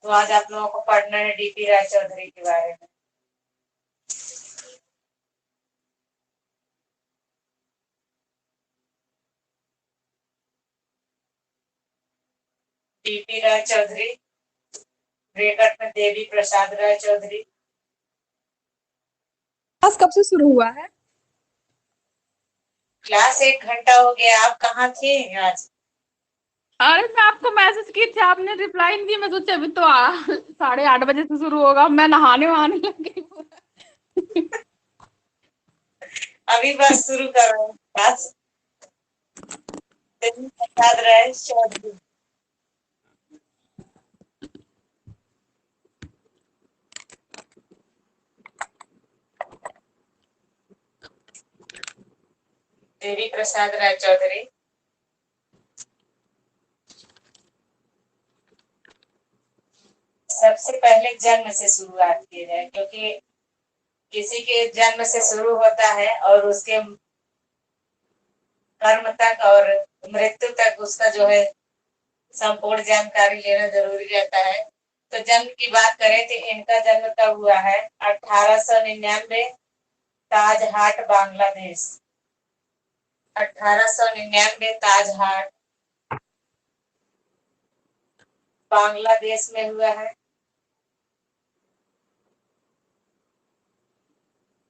तो आज आप लोगों को पढ़ना है डीपी राय चौधरी के बारे में। डीपी राय चौधरी, ब्रेकअप में देवी प्रसाद राय चौधरी। क्लास कब से शुरू हुआ है? क्लास 1 घंटा हो गया। आप कहाँ थे आज? अरे मैं आपको मैसेज की थी, आपने रिप्लाई नहीं दी। मैं सोची अभी तो 8:30 बजे से शुरू होगा, मैं नहाने वहाने लग गई पूरा। अभी बस शुरू कर रहे हैं क्लास। देवी प्रसाद राय चौधरी। देवी प्रसाद राय चौधरी सबसे पहले जन्म से शुरुआत की जाए, क्योंकि किसी के जन्म से शुरू होता है और उसके कर्म तक और मृत्यु तक उसका जो है संपूर्ण जानकारी लेना जरूरी रहता है। तो जन्म की बात करें तो इनका जन्म कब हुआ है? 1899, ताजहाट, बांग्लादेश। 1899 ताजहाट, बांग्लादेश में हुआ है।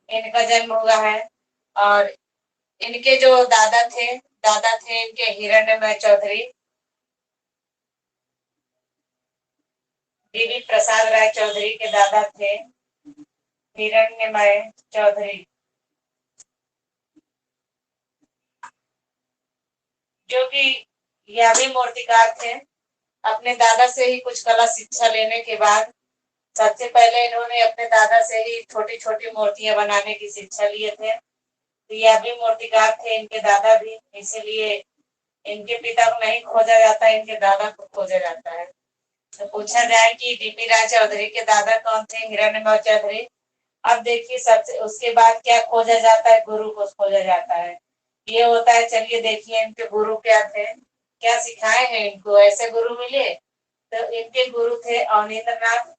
इनका जन्म हुआ है। और इनके जो दादा थे इनके हिरण्यमय चौधरी, देवी प्रसाद राय चौधरी के दादा थे हिरण्यमय चौधरी, जो कि यह भी मूर्तिकार थे। अपने दादा से ही कुछ कला शिक्षा लेने के बाद सबसे पहले इन्होंने अपने दादा से ही छोटी छोटी मूर्तियां बनाने की शिक्षा लिए थे। तो यह भी मूर्तिकार थे, इनके दादा भी। इसीलिए इनके पिता को नहीं खोजा जाता, इनके दादा को खोजा जाता है। तो पूछा जाए कि डीपी राय चौधरी के दादा कौन थे? हिरण्यमय चौधरी। अब देखिए, सबसे उसके बाद क्या खोजा जाता है? गुरु को खोजा जाता है। ये होता है। चलिए देखिए इनके गुरु क्या थे, क्या सिखाए हैं इनको, ऐसे गुरु मिले। तो इनके गुरु थे अवनींद्र नाथ।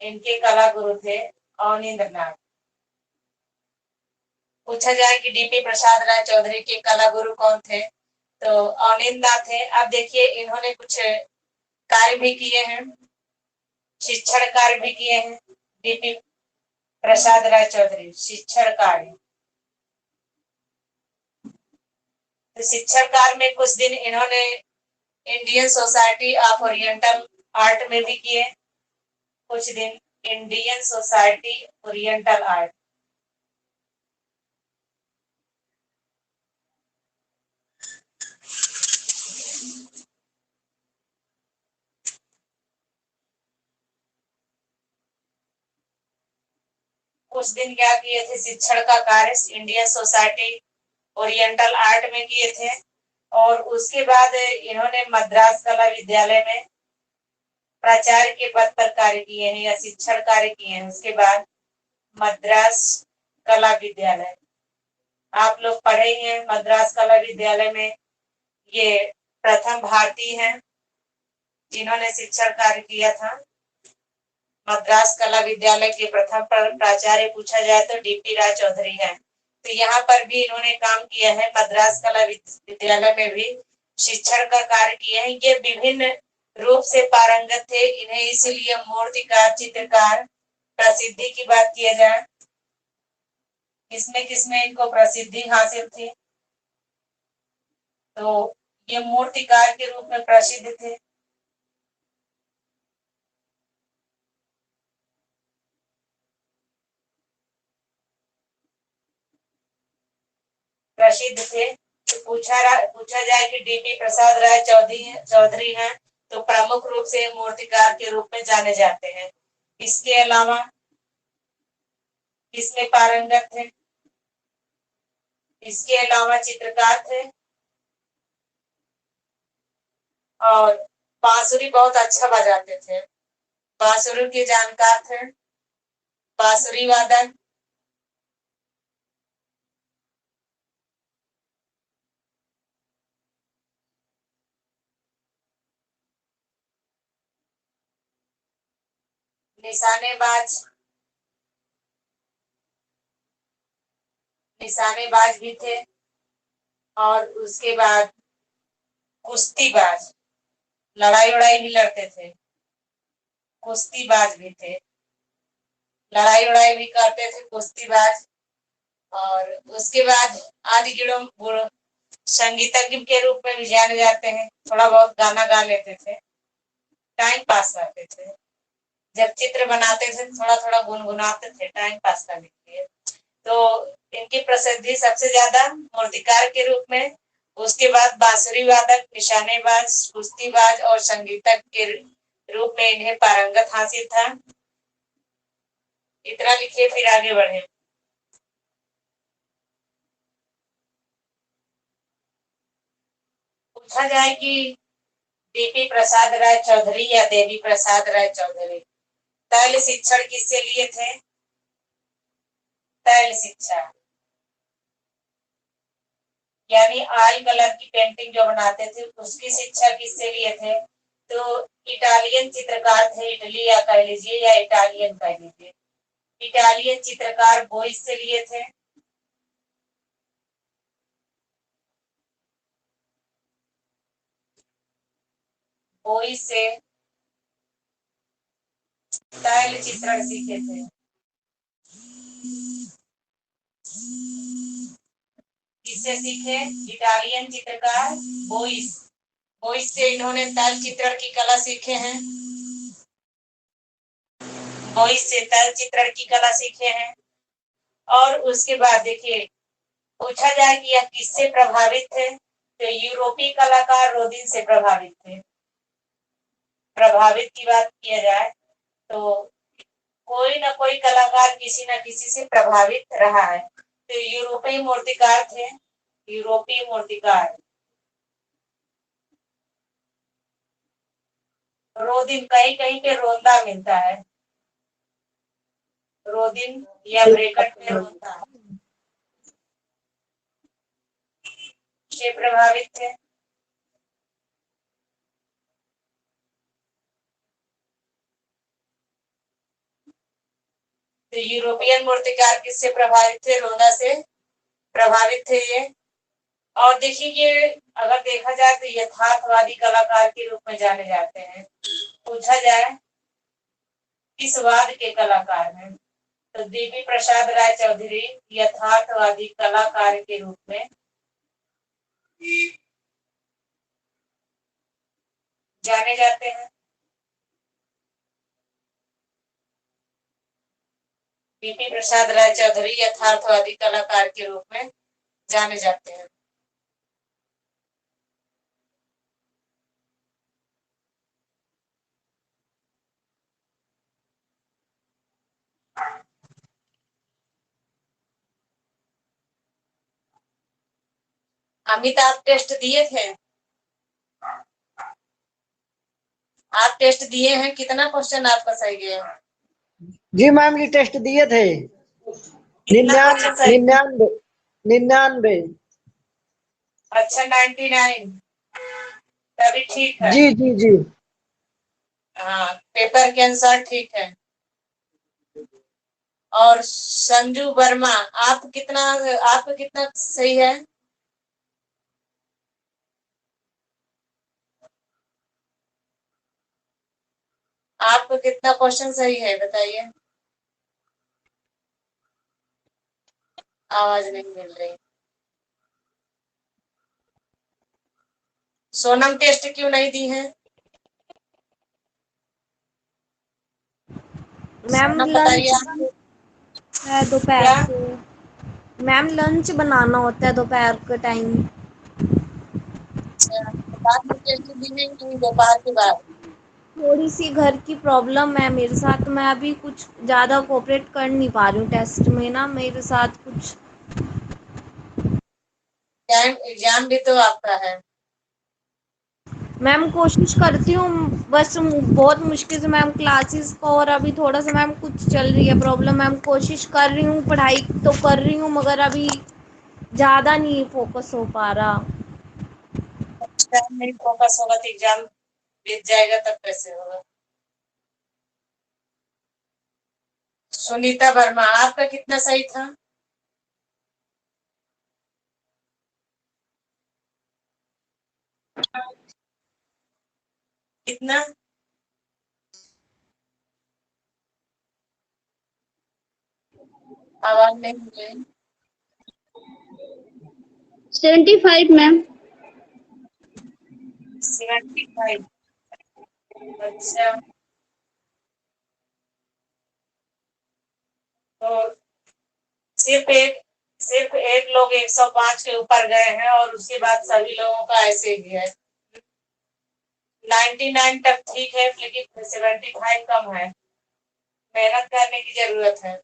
इनके कला गुरु थे अवनींद्र नाथ। पूछा जाए कि डीपी प्रसाद राय चौधरी के कला गुरु कौन थे, तो अवनींद्र नाथ थे। अब देखिए इन्होंने कुछ कार्य भी किए हैं, शिक्षण कार्य भी किए हैं। डीपी प्रसाद राय चौधरी शिक्षण कार्य, तो शिक्षण कार्य में कुछ दिन इन्होंने Indian society of oriental art में भी किए। कुछ दिन इंडियन सोसाइटी ओरिएंटल आर्ट, कुछ दिन क्या किए थे? शिक्षण का कार्य इंडियन सोसाइटी ओरिएंटल आर्ट में किए थे। और उसके बाद इन्होंने मद्रास कला विद्यालय में प्राचार्य के पद पर कार्य किए हैं या शिक्षण कार्य किए हैं। उसके बाद मद्रास कला विद्यालय, आप लोग पढ़े हैं मद्रास कला विद्यालय में। ये प्रथम भारतीय हैं जिन्होंने शिक्षण कार्य किया था। मद्रास कला विद्यालय के प्रथम प्राचार्य पूछा जाए तो डीपी राय चौधरी है। तो यहाँ पर भी इन्होंने काम किया है, मद्रास कला विद्यालय में भी शिक्षण का कार्य किए हैं। ये विभिन्न रूप से पारंगत थे, इन्हें इसीलिए मूर्तिकार, चित्रकार प्रसिद्धि की बात किया जाए, किसमें किसमें इनको प्रसिद्धि हासिल थी, तो ये मूर्तिकार के रूप में प्रसिद्ध थे। प्रसिद्ध थे। तो पूछा जाए कि डीपी प्रसाद राय चौधरी हैं, तो प्रमुख रूप से मूर्तिकार के रूप में जाने जाते हैं। इसके अलावा किसमें पारंगत थे? इसके अलावा चित्रकार थे और बांसुरी बहुत अच्छा बजाते थे, बांसुरी के जानकार थे, बांसुरी वादन। निशानेबाज भी थे, और उसके बाद कुश्तीबाज, लड़ाई उड़ाई भी लड़ते थे, कुश्तीबाज भी थे, लड़ाई उड़ाई भी करते थे, कुश्तीबाज। और उसके बाद आदि गिड़ों संगीतज्ञ के रूप में भी जाने जाते हैं, थोड़ा बहुत गाना गा लेते थे, टाइम पास करते थे। जब चित्र बनाते थे थोड़ा थोड़ा गुनगुनाते थे टाइम पास करने के लिए। तो इनकी प्रसिद्धि सबसे ज्यादा मूर्तिकार के रूप में, उसके बाद बांसुरी वादक, निशानेबाज, कुश्तीबाज और संगीतज्ञ के रूप में इन्हें पारंगत हासिल था। इतना लिखिए फिर आगे बढ़े। पूछा जाए कि डीपी प्रसाद राय चौधरी या देवी प्रसाद राय चौधरी तैल शिक्षण किससे लिए थे? तैल शिक्षा यानी ऑयल कलर की पेंटिंग जो बनाते थे उसकी शिक्षा किससे लिए थे? तो इटालियन चित्रकार थे, इटली या कह लीजिए, या इटालियन कह लीजिए, इटालियन चित्रकार बोइस से लिए थे। बोइस से तैल चित्रण सीखे थे। किससे सीखे? इटालियन चित्रकार बोइस, बोइस से इन्होंने तैल चित्रण की कला सीखे हैं, बोइस से तैल चित्रण की कला सीखे हैं। और उसके बाद देखिए, पूछा जाए कि यह किससे प्रभावित थे? तो यूरोपीय कलाकार रोदिन से प्रभावित थे। प्रभावित की बात किया जाए तो कोई ना कोई कलाकार किसी न किसी से प्रभावित रहा है। तो यूरोपीय मूर्तिकार थे, यूरोपीय मूर्तिकार। रोदिन कहीं कहीं पे रोंदा मिलता है, रोदिन या ब्रेकट में होता है, से प्रभावित थे। तो यूरोपियन मूर्तिकार किससे प्रभावित थे? रोदा से प्रभावित थे ये। और देखिए ये अगर देखा जाए तो यथार्थवादी कलाकार के रूप में जाने जाते हैं। पूछा जाए किस वाद के कलाकार हैं? तो देवी प्रसाद राय चौधरी यथार्थवादी कलाकार के रूप में जाने जाते हैं। देवी प्रसाद राय चौधरी यथार्थवादी कलाकार के रूप में जाने जाते हैं। अमित आप टेस्ट दिए थे? आप टेस्ट दिए हैं, कितना क्वेश्चन आपका सही गया? जी मैम, ये टेस्ट दिए थे। कितना क्वेश्चन सही? 99 99। अच्छा 99, तभी ठीक है। जी जी जी। हाँ पेपर के अनुसार ठीक है। और संजू वर्मा आपका कितना सही है? आपका कितना क्वेश्चन सही है बताइए? आवाज नहीं मिल रही। सोनम टेस्ट क्यों नहीं दी है? मैम सोनम बताइए लंच आपको है दोपहर क्या? को। मैम लंच बनाना होता है दोपहर के टाइम। अच्छा, तो बाद में टेस्ट दी है कि दोपहर के बाद? थोड़ी सी घर की प्रॉब्लम है मेरे साथ, मैं अभी कुछ ज़्यादा कोऑपरेट कर नहीं पा रही हूँ टेस्ट में ना, मेरे साथ कुछ। एग्जाम भी तो आपका है। मैम कोशिश करती हूँ, बस बहुत मुश्किल से मैम क्लासेस को, और अभी थोड़ा सा मैम कुछ चल रही है प्रॉब्लम। मैम कोशिश कर रही हूँ, पढ़ाई तो कर रही हूँ, मगर अभी ज़्यादा नहीं फोकस हो पा रहा। टाइम नहीं फोकस होगा तो एग्जाम बीत जाएगा, तब कैसे होगा? सुनीता वर्मा, आपका कितना सही था? कितना? आवाज नहीं है। 75 मैम। 75। अच्छा, तो सिर्फ एक लोग 105 के ऊपर गए हैं और उसके बाद सभी लोगों का ऐसे ही है। 99 तक ठीक है, लेकिन 75 कम है। मेहनत करने की जरूरत है।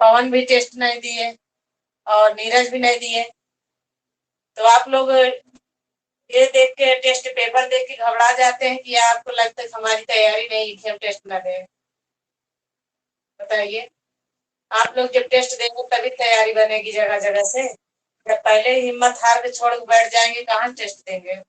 पवन भी टेस्ट नहीं दिए और नीरज भी नहीं दिए। तो आप लोग ये देख के, टेस्ट पेपर देख के घबरा जाते हैं कि आपको लगता है कि हमारी तैयारी नहीं थी, हम टेस्ट ना दें? बताइए, आप लोग जब टेस्ट देंगे तभी तैयारी बनेगी जगह जगह से। जब पहले ही हिम्मत हार के छोड़ के बैठ जाएंगे, कहाँ टेस्ट देंगे?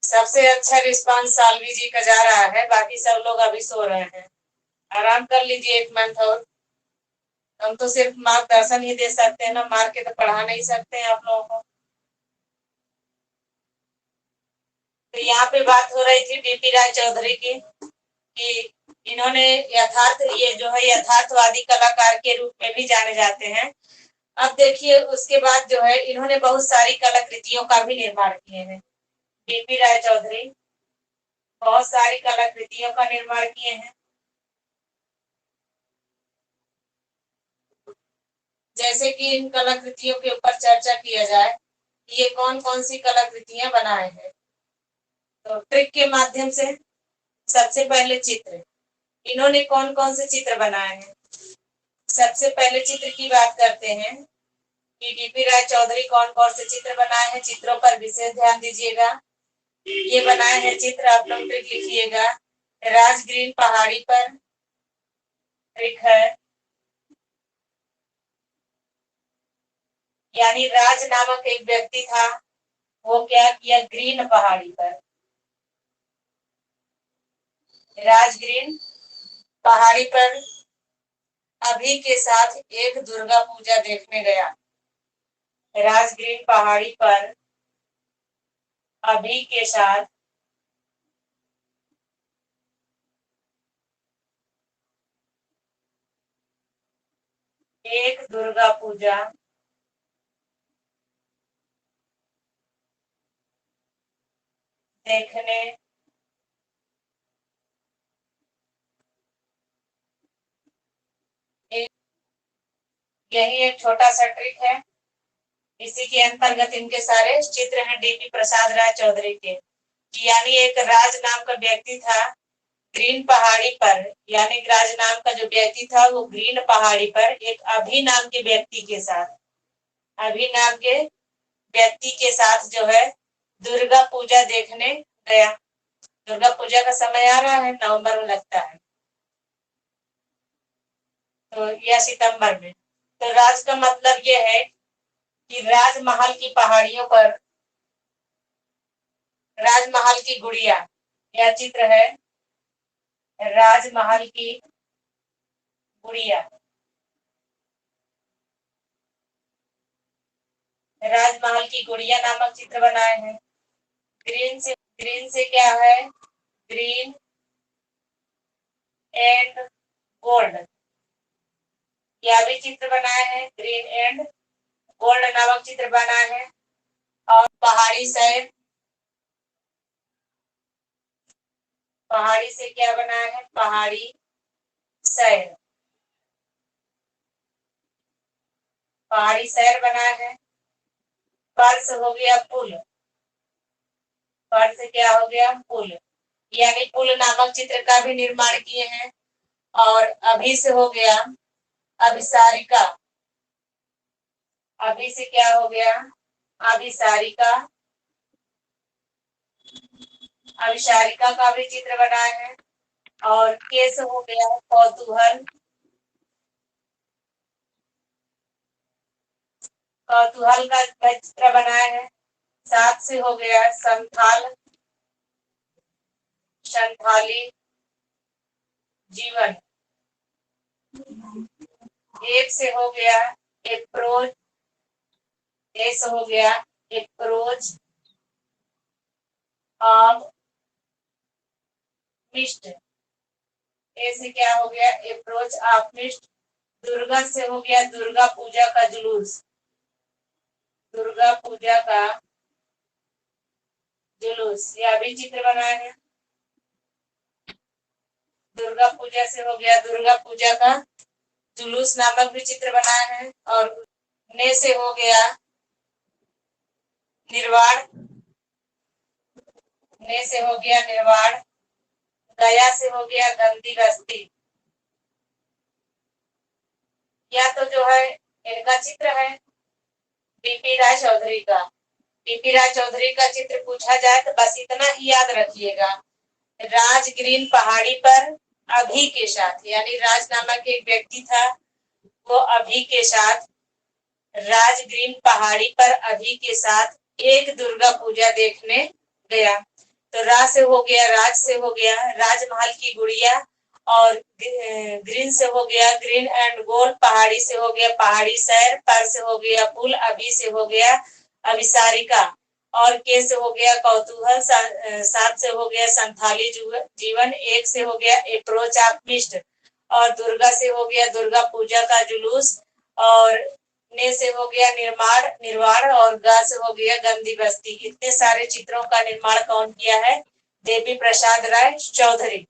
सबसे अच्छा रिस्पांस सालवी जी का जा रहा है, बाकी सब लोग अभी सो रहे हैं। आराम कर लीजिए 1 मंथ और। हम तो सिर्फ मार्गदर्शन ही दे सकते हैं ना, मार के तो पढ़ा नहीं सकते हैं आप लोगों को। तो यहाँ पे बात हो रही थी डीपी राय चौधरी की, कि इन्होंने ये जो है यथार्थवादी कलाकार के रूप में भी जाने जाते हैं। अब देखिए, उसके बाद जो है इन्होंने बहुत सारी कलाकृतियों का भी निर्माण किए हैं। डीपी राय चौधरी बहुत सारी कलाकृतियों का निर्माण किए हैं। जैसे कि इन कलाकृतियों के ऊपर चर्चा किया जाए, ये कौन कौन सी कलाकृतियां बनाए हैं। तो ट्रिक के माध्यम से सबसे पहले चित्र, इन्होंने कौन कौन से चित्र बनाए हैं। सबसे पहले चित्र की बात करते हैं कि डीपी राय चौधरी कौन कौन से चित्र बनाए हैं। चित्रों पर विशेष ध्यान दीजिएगा। ये बनाए हैं चित्र, आप लोग ट्रिक लिखिएगा। राजग्रीन पहाड़ी पर ट्रिक है, यानी राज नामक एक व्यक्ति था, वो क्या किया, ग्रीन पहाड़ी पर, राजग्रीन पहाड़ी पर अभी के साथ एक दुर्गा पूजा देखने गया। राजग्रीन पहाड़ी पर अभी के साथ एक दुर्गा पूजा देखने एक, यही एक छोटा सा ट्रिक है। इसी के अंतर्गत इनके सारे चित्र हैं डीपी प्रसाद राय चौधरी के। यानी एक राज नाम का व्यक्ति था ग्रीन पहाड़ी पर, यानी राज नाम का जो व्यक्ति था वो ग्रीन पहाड़ी पर एक अभी नाम के व्यक्ति के साथ, अभी नाम के व्यक्ति के साथ जो है दुर्गा पूजा देखने गया। दुर्गा पूजा का समय आ रहा है, नवंबर में लगता है, तो या सितंबर में। तो राज का मतलब ये है कि राजमहल की पहाड़ियों पर राजमहल की गुड़िया, यह चित्र है राजमहल की गुड़िया। राजमहल की गुड़िया नामक चित्र बनाए हैं। ग्रीन से क्या है, ग्रीन एंड गोल्ड, यह भी चित्र बनाए हैं। ग्रीन एंड गोल्ड नामक चित्र बनाए हैं। और पहाड़ी शहर, पहाड़ी से क्या बनाया है, पहाड़ी शहर, पहाड़ी शहर बनाया है। पर्स हो गया पुल, पर्स क्या हो गया, पुल, यानी पुल नामक चित्र का भी निर्माण किए हैं। और अभी से हो गया अभिसारिका, अभी से क्या हो गया, अभिसारिका, अभिसारिका का भी चित्र बनाए हैं। और के से हो गया कौतूहल, कौतूहल का चित्र बनाए हैं। 7 से हो गया संथाल, संथाली जीवन। 1 से हो गया एप्रोच, ए से हो गया एप्रोच ऑफ मिस्ट, ए से क्या हो गया अप्रोच ऑफ मिस्ट। दुर्गा से हो गया दुर्गा पूजा का जुलूस, दुर्गा पूजा का जुलूस, यह भी चित्र बनाए हैं। दुर्गा पूजा से हो गया दुर्गा पूजा का जुलूस नामक भी चित्र बनाए हैं। और ने से हो गया निर्वाण, ने से हो गया निर्वाण। गया से हो गया गंदी बस्ती। या तो जो है इनका चित्र है पीपी राय चौधरी का। पीपी राय चौधरी का चित्र पूछा जाए तो बस इतना ही याद रखिएगा, राज ग्रीन पहाड़ी पर अभी के साथ, यानी राज नामक एक व्यक्ति था, वो अभी के साथ राज ग्रीन पहाड़ी पर अभी के साथ एक दुर्गा पूजा देखने गया। तो राज से हो गया राज से हो गया राजमहल की गुड़िया। और ग्रीन से हो गया ग्रीन एंड गोल्ड, पहाड़ी से हो गया पहाड़ी सैर, पर से हो गया पुल, अभी से हो गया अभिसारिका। और के से हो गया कौतूहल, 7 से हो गया संथाली जीवन, 1 से हो गया अप्रोच ऑफ मिस्ट। और दुर्गा से हो गया दुर्गा पूजा का जुलूस। और ने से हो गया निर्माण निर्वाण। और गा से हो गया गंदी बस्ती। इतने सारे चित्रों का निर्माण कौन किया है? देवी प्रसाद राय चौधरी।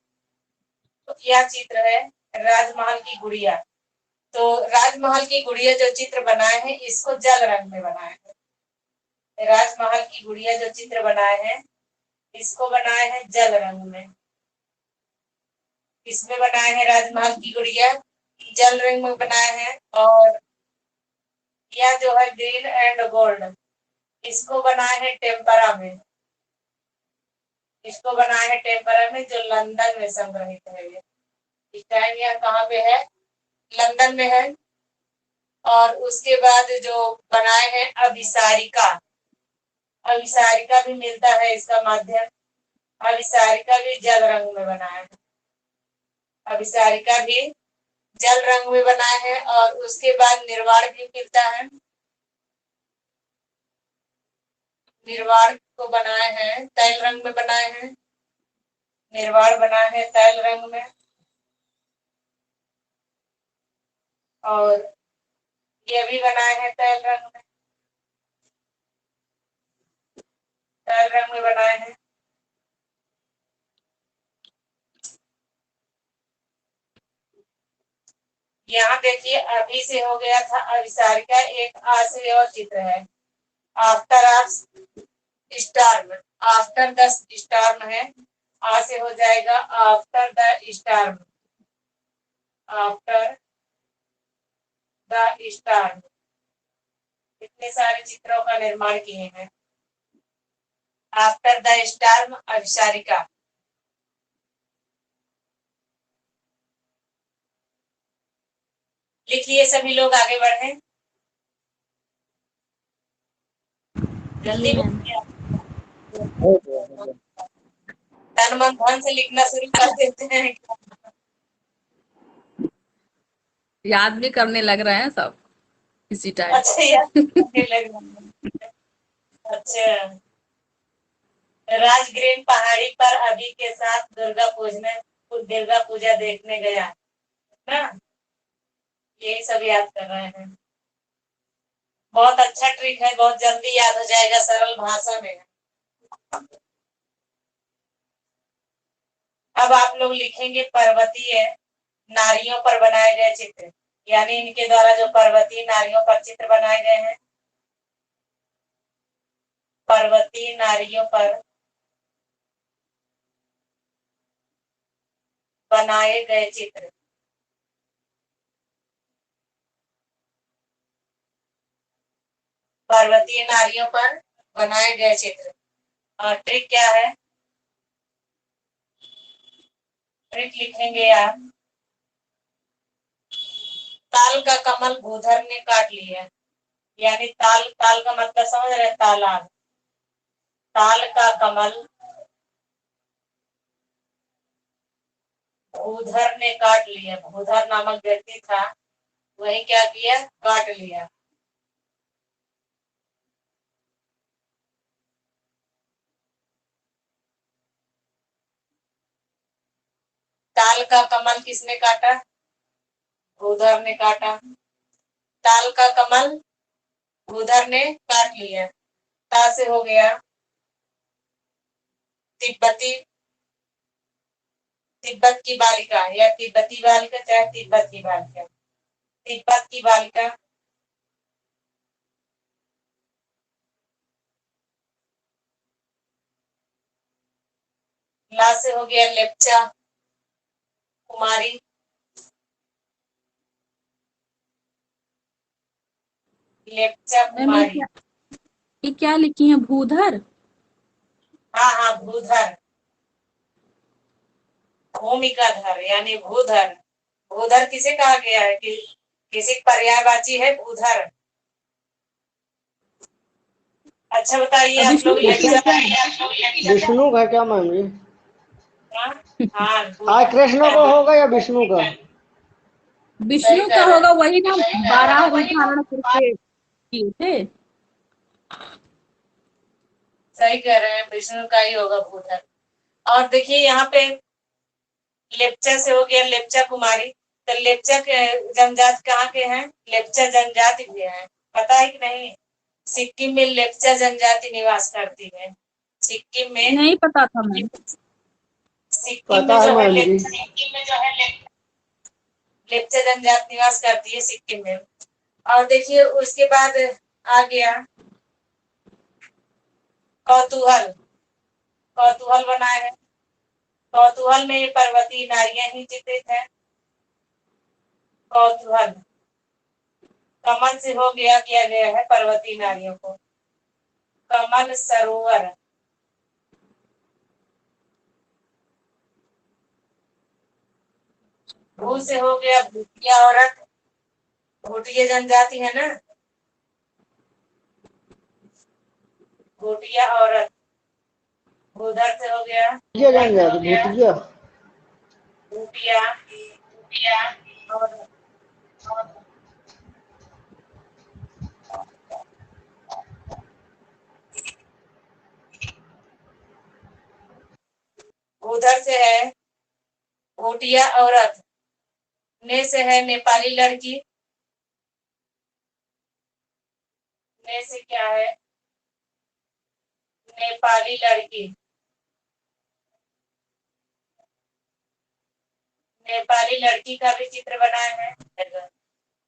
तो यह चित्र है राजमहल की गुड़िया। तो राजमहल की गुड़िया जो चित्र बनाए हैं इसको जल रंग में बनाए हैं। राजमहल की गुड़िया जो चित्र बनाए हैं इसको बनाए हैं जल रंग में। किसमें बनाए हैं राजमहल की गुड़िया? जल रंग में बनाए हैं। और यह जो है ग्रीन एंड गोल्ड, इसको बनाए हैं टेम्परा में। इसको बनाए हैं टेम्परा में, जो लंदन में संग्रहित है। ये इस टाइम यह कहाँ पे है? लंदन में है। और उसके बाद जो बनाए हैं अभिसारिका, अभिसारिका भी मिलता है इसका माध्यम। अभिसारिका भी जल रंग में बनाया है। अभिसारिका भी जल रंग में बनाए हैं। और उसके बाद निर्वाण भी मिलता है। निर्वाण को बनाए हैं तैल रंग में बनाए हैं। निर्वाण बनाए हैं तैल रंग में। और ये भी बनाए हैं तैल रंग में, तैल रंग में बनाए हैं। यहाँ देखिए अभी से हो गया था अभिसारिका, एक आ से और चित्र है after storm, after the storm है। आ से हो जाएगा after the storm, after the storm. इतने सारे चित्रों का निर्माण किए हैं। After the storm Abhisarika. लिखिए सभी लोग, आगे बढ़े जल्दी बोलिए। तन मन धन से लिखना शुरू कर देते हैं। याद भी करने लग रहे हैं सब इसी टाइम। अच्छा यार करने लग रहा है। अच्छा, राज ग्रीन पहाड़ी पर अभी के साथ दुर्गा पूजा देखने गया ना, यही सब याद कर रहे हैं। बहुत अच्छा ट्रिक है, बहुत जल्दी याद हो जाएगा सरल भाषा में। अब आप लोग लिखेंगे पर्वतीय नारियों पर बनाए गए चित्र, यानी इनके द्वारा जो पर्वतीय नारियों पर चित्र बनाए गए हैं। पर्वतीय नारियों पर बनाए गए चित्र। पर्वतीय नारियों पर बनाए गए चित्र। और ट्रिक क्या है? ट्रिक लिखेंगे आप। ताल का कमल भूधर ने काट लिया, यानी ताल, ताल का मतलब समझ रहे, तालाब। ताल का कमल भूधर ने काट लिया, भूधर नामक व्यक्ति था, वही क्या किया, काट लिया। ताल का कमल किसने काटा, भूधर ने काटा। ताल का कमल भूधर ने काट लिया। ता से हो गया तिब्बती, तिब्बत की बालिका, या तिब्बती बालिका, चाहे तिब्बत की बालिका, तिब्बत की बालिका। ला से हो गया लेप्चा कुमारी, लेप्चा मैम ये कुमारी। ये क्या लिखी है, भूधर? हाँ हाँ, भूधर, भूमि का धर यानी भूधर। भूधर किसे कहा गया है कि किसी पर्यायवाची है भूधर। अच्छा बताइए अब आप विष्णु लोग लेक्चर। विष्णु का क्या मैम जी? हाँ हाँ, आज कृष्ण को होगा या विष्णु का? विष्णु सही का कह रहे होगा, हैं। वही ना, 12 रूप धारण करके किए थे। सही कह रहे हैं, विष्णु का ही होगा भूधर। और देखिए यहाँ पे लेप्चा से हो गया लेप्चा कुमारी। तो लेप्चा के जनजाति कहाँ के हैं, लेप्चा जनजाति भी है, पता है कि नहीं। सिक्किम में लेप्चा जनजाति निवास करती है। सिक्किम में, नहीं पता था मैम। सिक्किम पता में है जो है मैम जी। लेप्चा जनजाति निवास करती है सिक्किम में। और देखिए उसके बाद आ गया कौतूहल। कौतूहल बनाए हैं। कौतूहल में पर्वतीय नारियां ही चित्रित है। कौतूहल कमल से हो गया, किया गया है पर्वतीय नारियों को। कमल सरोवर, भू से हो गया भूटिया औरत, भूटिया जनजाति है ना, भूटिया औरत। भूधर से हो गया भूतिया जान जाते, भूतिया। भूटिया औरत। भूधर से है भूटिया औरत। ने से है नेपाली लड़की। ने से क्या है, नेपाली लड़की। नेपाली लड़की का भी चित्र बनाए हैं।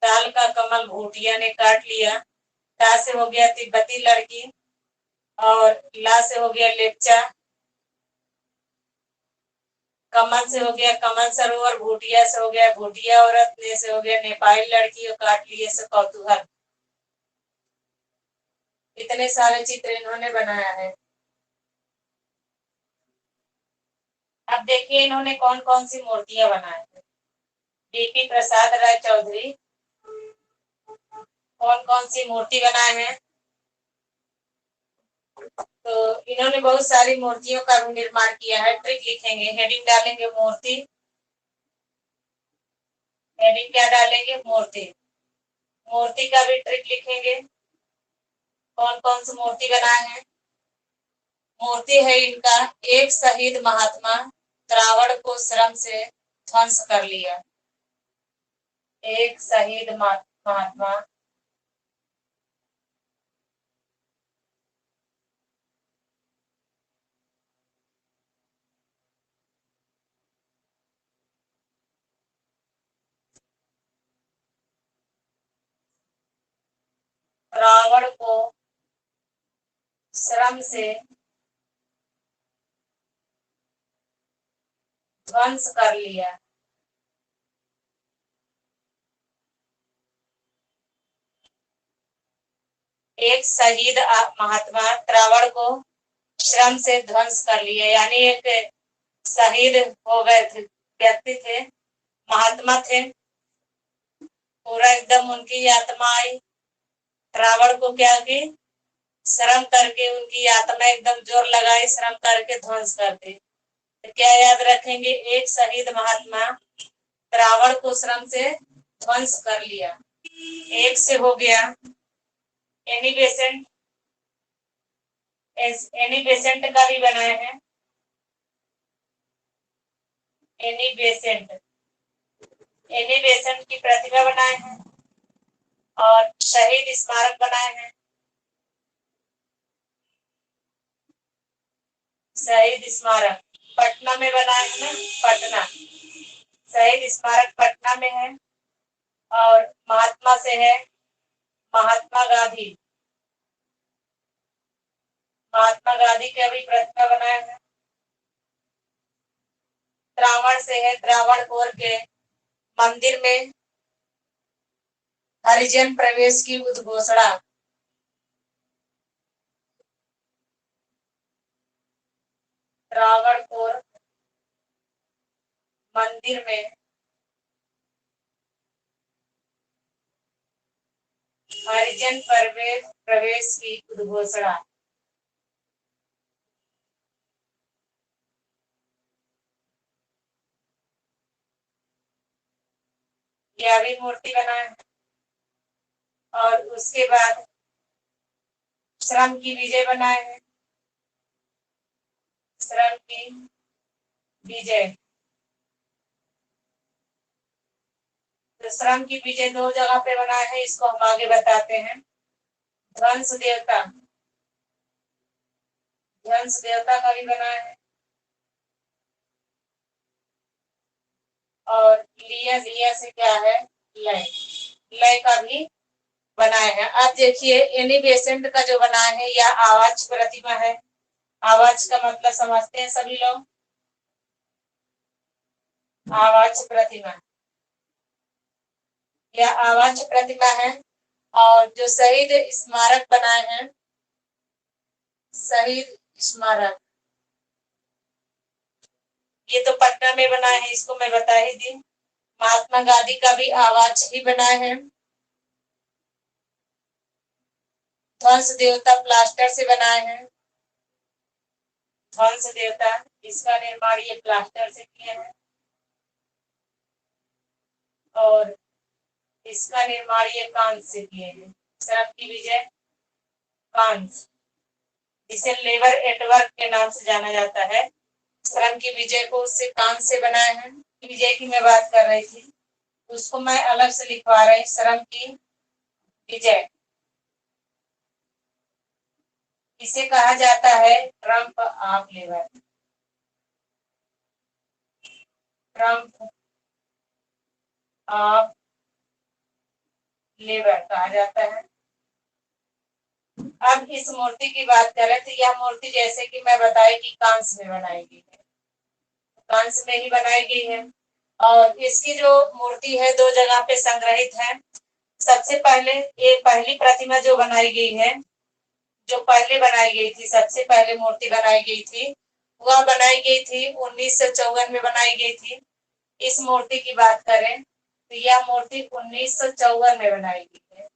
ताल का कमल भूटिया ने काट लिया। ता से हो गया तिब्बती लड़की, और ला से हो गया लेप्चा। कमल से हो गया कमल सरोवर, भूटिया से हो गया भूटिया औरत, ने से हो गया नेपाली लड़की, और काट लिए से कौतूहल। इतने सारे चित्र इन्होंने बनाया है। अब देखिए इन्होंने कौन कौन सी मूर्तियां बनाई है। डीपी प्रसाद राय चौधरी कौन कौन सी मूर्ति बनाए हैं। तो इन्होंने बहुत सारी मूर्तियों का भी निर्माण किया है। ट्रिक लिखेंगे, हेडिंग डालेंगे मूर्ति। हेडिंग क्या डालेंगे, मूर्ति। मूर्ति का भी ट्रिक लिखेंगे, कौन कौन सी मूर्ति बनाए हैं। मूर्ति है इनका, एक शहीद महात्मा त्रावण को श्रम से ध्वंस कर लिया। एक शहीद महात्मा रावण को श्रम से ध्वंस कर लिया। एक शहीद महात्मा त्रावण को श्रम से ध्वंस कर लिया, यानी एक शहीद हो गए थे, व्यक्ति थे, महात्मा थे। पूरा एकदम उनकी आत्मा आई, रावण को क्या की, श्रम करके उनकी आत्मा एकदम जोर लगाई, श्रम करके ध्वंस कर दी। तो क्या याद रखेंगे, एक शहीद महात्मा रावण को श्रम से ध्वंस कर लिया। एक से हो गया एनी बेसेंट, एनी बेसेंट का भी बनाए हैं, एनी बेसेंट, एनी बेसेंट की प्रतिमा बनाए हैं और शहीद स्मारक बनाए हैं। शहीद स्मारक पटना में बनाए हैं, पटना शहीद स्मारक पटना में है। और महात्मा से है महात्मा गांधी, महात्मा गांधी के भी प्रतिमा बनाए हैं। द्रावण से है द्रावणकोर के मंदिर में हरिजन प्रवेश की उद्घोषणा। द्रावणकोर मंदिर में हरिजन प्रवेश की उद्घोषणा। यह भी मूर्ति बनाए हैं। और उसके बाद श्रम की विजय बनाए हैं, श्रम की विजय। तो श्रम की विजय दो जगह पे बनाए हैं, इसको हम आगे बताते हैं। ध्वंस देवता, ध्वंस देवता का भी बनाया है। और लिया, लिया से क्या है, लय, लय का भी बनाए हैं। अब देखिए एनी बेसेंट का जो बनाए हैं यह आवाज प्रतिमा है। आवाज का मतलब समझते हैं सभी लोग, आवाज प्रतिमा, यह आवाज प्रतिमा है। और जो शहीद स्मारक बनाए हैं, शहीद स्मारक, ये तो पटना में बनाए हैं, इसको मैं बता ही दी। महात्मा गांधी का भी आवाज ही बनाए हैं। ध्वंस देवता प्लास्टर से बनाए हैं, ध्वंस देवता, इसका निर्माण ये प्लास्टर से किए हैं। और इसका निर्माण ये कांच से किए हैं। श्रम की विजय कांच, इसे लेबर एटवर्क के नाम से जाना जाता है। श्रम की विजय को उससे कांच से बनाए हैं। विजय की मैं बात कर रही थी, उसको मैं अलग से लिखवा रही। श्रम की विजय, इसे कहा जाता है Trump of labour, Trump of labour कहा जाता है। अब इस मूर्ति की बात करें तो यह मूर्ति जैसे कि मैं बताई कि कांच में बनाई गई है, कांच में ही बनाई गई है। और इसकी जो मूर्ति है दो जगह पे संग्रहित है। सबसे पहले ये पहली प्रतिमा जो बनाई गई है, जो पहले बनाई गई थी, सबसे पहले मूर्ति बनाई गई थी, वह बनाई गई थी 1954 में बनाई गई थी। इस मूर्ति की बात करें तो यह मूर्ति 1954 में बनाई गई है।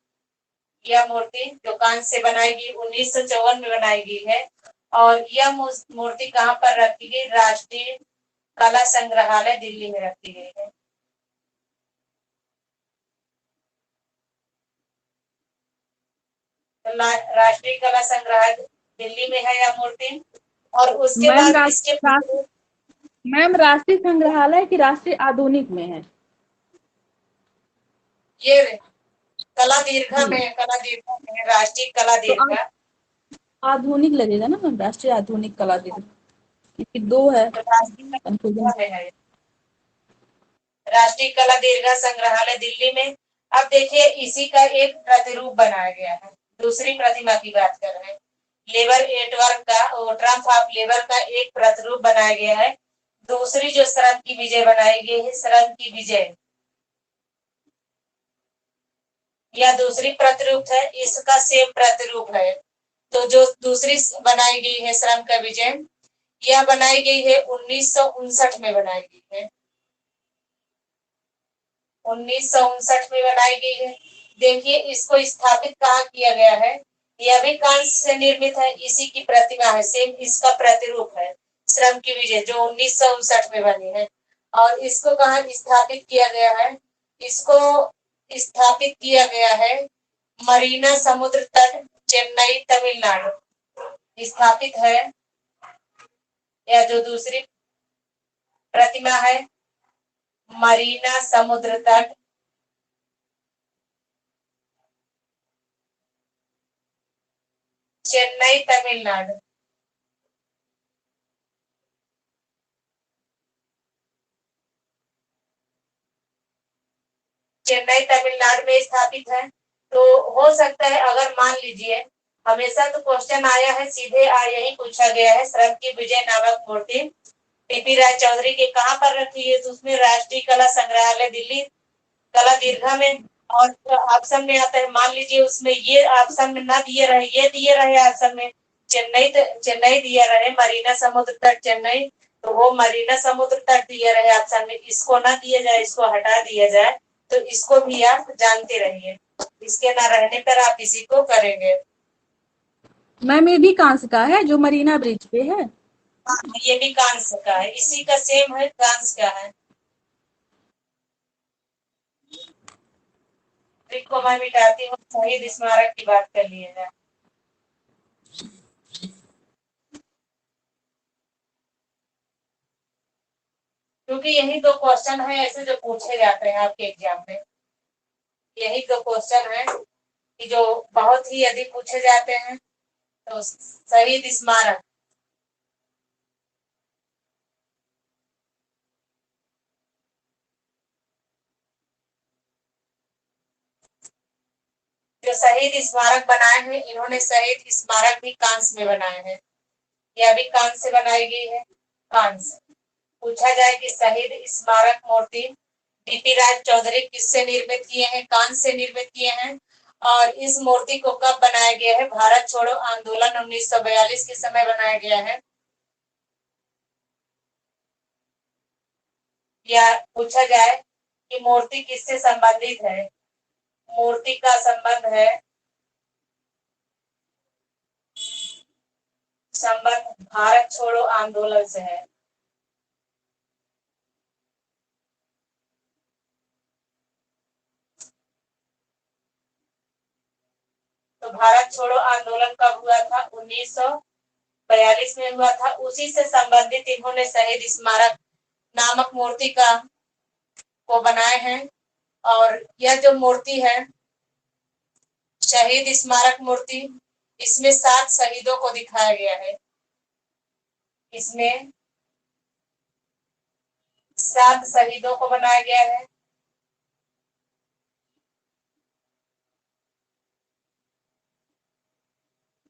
यह मूर्ति जो कांच से बनाई गई 1954 में बनाई गई है। और यह मूर्ति कहाँ पर रखी गई, राष्ट्रीय कला संग्रहालय दिल्ली में रखी गई है। तो राष्ट्रीय कला संग्रहालय दिल्ली में है यह मूर्ति। और उसके बाद इसके मैम राष्ट्रीय संग्रहालय की राष्ट्रीय आधुनिक में है, ये कला दीर्घा में, कला दीर्घा में, राष्ट्रीय कला दीर्घा। आधुनिक लगेगा ना मैम, राष्ट्रीय आधुनिक कला दीर्घा, क्योंकि दो है। तो राष्ट्रीय कला दीर्घा संग्रहालय दिल्ली में। अब देखिए इसी का एक प्रतिरूप बनाया गया है। दूसरी प्रतिमा की बात कर रहे हैं, लेबर एटवर्क का और ट्रम्प ऑफ लेबर का एक प्रतिरूप बनाया गया है। दूसरी जो श्रम की विजय बनाई गई है, श्रम की विजय, यह दूसरी प्रतिरूप है, इसका सेम प्रतिरूप है। तो जो दूसरी बनाई गई है श्रम का विजय, यह बनाई गई है 1959 में बनाई गई है। 1959 में बनाई गई है। देखिए इसको स्थापित कहाँ किया गया है, यह भी कांस्य से निर्मित है, इसी की प्रतिमा है, सेम इसका प्रतिरूप है श्रम की विजय जो 1959 में बनी है। और इसको कहाँ स्थापित किया गया है, इसको स्थापित किया गया है मरीना समुद्र तट, चेन्नई, तमिलनाडु स्थापित है। या जो दूसरी प्रतिमा है मरीना समुद्र तट, चेन्नई, तमिलनाडु। चेन्नई तमिलनाडु में स्थापित है। तो हो सकता है अगर मान लीजिए हमेशा तो क्वेश्चन आया है सीधे यही पूछा गया है श्रम की विजय नामक मूर्ति टीपी राय चौधरी के कहाँ पर रखी है, तो उसमें राष्ट्रीय कला संग्रहालय दिल्ली कला दीर्घा में। और ऑप्शन में आता है मान लीजिए उसमें ये ऑप्शन में ना दिए रहे, ये दिए रहे ऑप्शन में चेन्नई दिया रहे मरीना समुद्र तट चेन्नई, तो वो मरीना समुद्र तट दिए रहे ऑप्शन में, इसको ना दिया जाए, इसको हटा दिया जाए, तो इसको भी आप जानते रहिए, इसके ना रहने पर आप इसी को करेंगे। मैम ये भी कांस्य का है जो मरीना ब्रिज पे है। हाँ, ये भी कांस्य का है, इसी का सेम है, कांस्य का है। ट्रिक को मैं मिटाती हूँ, शहीद स्मारक की बात कर लीजिएगा। क्योंकि यही दो क्वेश्चन है ऐसे जो पूछे जाते हैं आपके एग्जाम में, यही दो क्वेश्चन है कि जो बहुत ही अधिक पूछे जाते हैं। तो शहीद स्मारक, जो शहीद स्मारक बनाए हैं इन्होंने शहीद स्मारक भी कांस्य में बनाए हैं, यह भी कांस्य से बनाई गई है, कांस्य। पूछा जाए कि शहीद स्मारक मूर्ति टीपी राज चौधरी किससे निर्मित किए हैं, कांस्य से निर्मित किए हैं। और इस मूर्ति को कब बनाया गया है, भारत छोड़ो आंदोलन 1942 के समय बनाया गया है। या पूछा जाए कि मूर्ति किससे संबंधित है, मूर्ति का संबंध है, संबंध भारत छोड़ो आंदोलन से है। तो भारत छोड़ो आंदोलन कब हुआ था, 1942 में हुआ था, उसी से संबंधित इन्होंने शहीद स्मारक नामक मूर्ति को बनाए हैं। और यह जो मूर्ति है शहीद स्मारक मूर्ति, इसमें 7 शहीदों को दिखाया गया है, इसमें 7 शहीदों को बनाया गया है।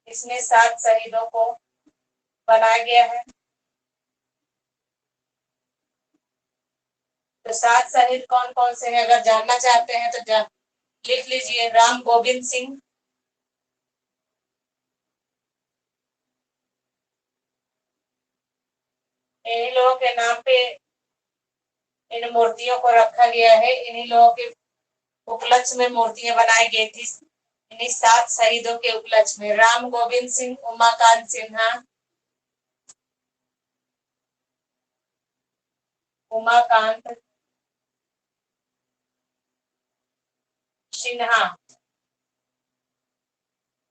इसमें 7 शहीदों को बनाया गया है। तो 7 शहीद कौन कौन से हैं, अगर जानना चाहते हैं तो लिख लीजिए। राम गोविंद सिंह, इन्हीं लोगों के नाम पे इन मूर्तियों को रखा गया है, इन्हीं लोगों के उपलक्ष्य में मूर्तियां बनाई गई थी, इन्हीं 7 शहीदों के उपलक्ष्य में। राम गोविंद सिंह, उमाकांत सिन्हा, उमाकांत सिन्हा,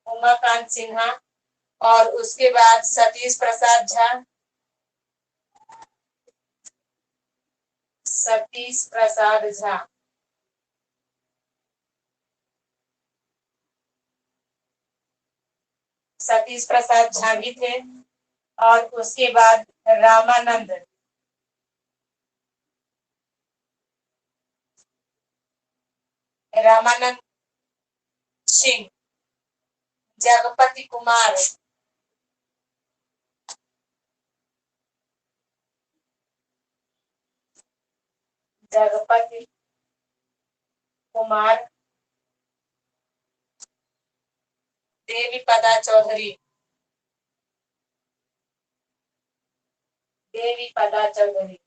उमाकांत सिन्हा। और उसके बाद सतीश प्रसाद झा, सतीश प्रसाद झा, सतीश प्रसाद झा भी थे। और उसके बाद रामानंद, रामानंद सिंह, जगपति कुमार, जगपति कुमार, देवी पदा चौधरी, देवी पदा चौधरी।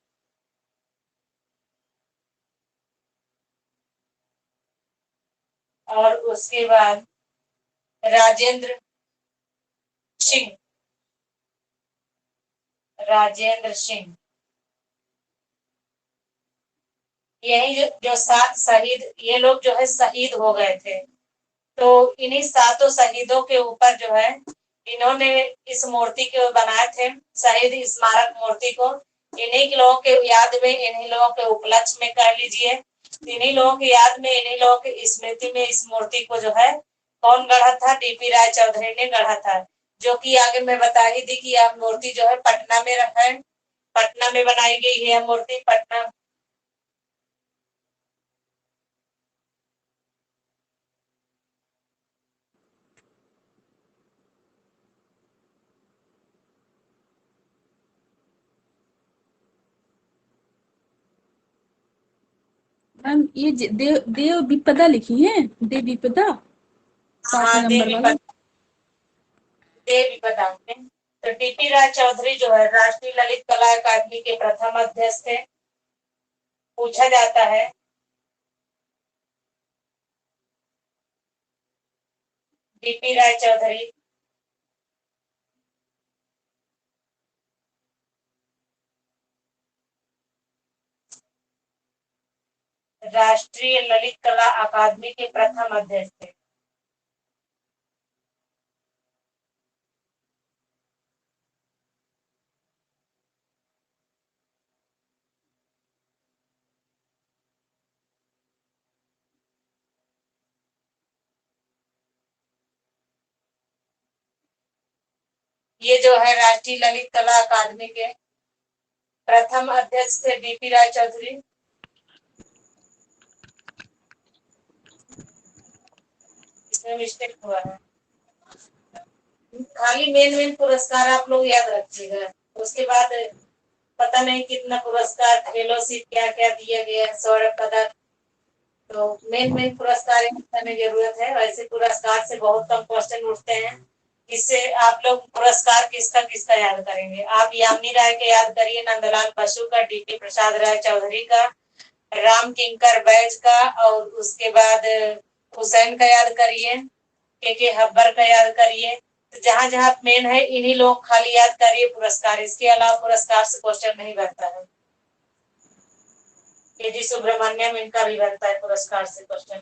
और उसके बाद राजेंद्र सिंह, राजेंद्र सिंह। यही जो 7 शहीद, ये लोग जो है शहीद हो गए थे। तो इन्हीं 7 शहीदों के ऊपर जो है इन्होंने इस मूर्ति को बनाए थे, शहीद स्मारक मूर्ति को। इन्हीं के लोगों के याद में, इन्हीं लोगों के उपलक्ष्य में कह लीजिए, इन्हीं लोगों की याद में, इन्हीं लोगों की स्मृति में इस मूर्ति को जो है कौन गढ़ा था? डीपी राय चौधरी ने गढ़ा था। जो कि आगे मैं बता ही दी कि यह मूर्ति जो है पटना में रखा है, पटना में बनाई गई है मूर्ति, पटना। मैम ये देव विपदा लिखी है, देव विपदा 7 नंबर वाला। देव विपदा में तो डीपी राय चौधरी जो है राष्ट्रीय ललित कला अकादमी के प्रथम अध्यक्ष थे। पूछा जाता है डीपी राय चौधरी राष्ट्रीय ललित कला अकादमी के प्रथम अध्यक्ष थे। ये जो है राष्ट्रीय ललित कला अकादमी के प्रथम अध्यक्ष थे डीपी राय चौधरी। इसमें मिस्टेक हुआ है, खाली मेन पुरस्कार आप लोग याद रखिएगा। उसके बाद पता नहीं कितना पुरस्कार, फेलोशिप क्या क्या दिया गया, स्वर्ण पदक। तो मेन पुरस्कार करने जरूरत है। वैसे पुरस्कार से बहुत कम क्वेश्चन उठते हैं। इससे आप लोग पुरस्कार किसका किसका याद करेंगे? आप यामिनी राय के याद करिए, नंदलाल बसु का, डीपी प्रसाद राय चौधरी का, राम किंकर बैज का, और उसके बाद हुसैन का याद करिए, के हब्बर का याद करिए। तो जहां जहां मेन है इन्हीं लोग खाली याद करिए पुरस्कार। इसके अलावा पुरस्कार से क्वेश्चन नहीं बनता है। के जी सुब्रमण्यम, इनका भी बनता है पुरस्कार से क्वेश्चन।